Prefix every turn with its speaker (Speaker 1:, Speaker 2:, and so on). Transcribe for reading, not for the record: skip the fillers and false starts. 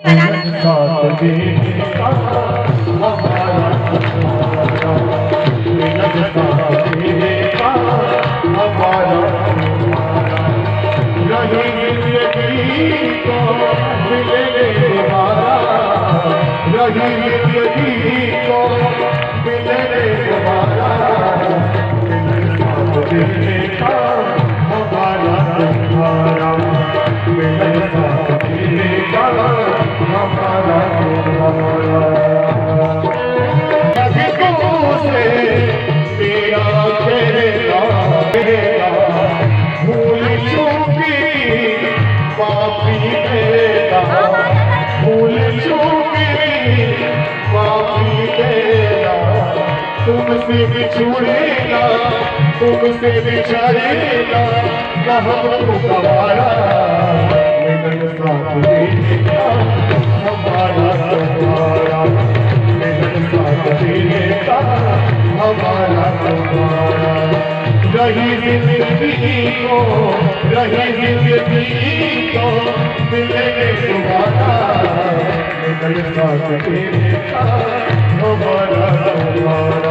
Speaker 1: साथ देने का हमारा तुम्हारा, मिलन साथ देने का हमारा तुम्हारा, रही जिंदगी तो मिले दोबारा, रही जिंदगी तो मिले दोबारा, मिलन साथ देने का हमारा तुम्हारा, मिलन साथ देने का हमारा तुम्हारा। से मेरा चेहरा भूल चूकी पापी तेरा, भूल चूकी पापी तेरा, तुमसे बिछुड़ेगा तुमसे बिछड़ेगा न हमको गवारा, मिलन साथ देने का हमारा तुम्हारा, मिलन साथ देने का हमारा तुम्हारा, रही जिंदगी को रही जिंदगी को मिलेंगे दोबारा, मिलन साथ देने का हमारा तुम्हारा।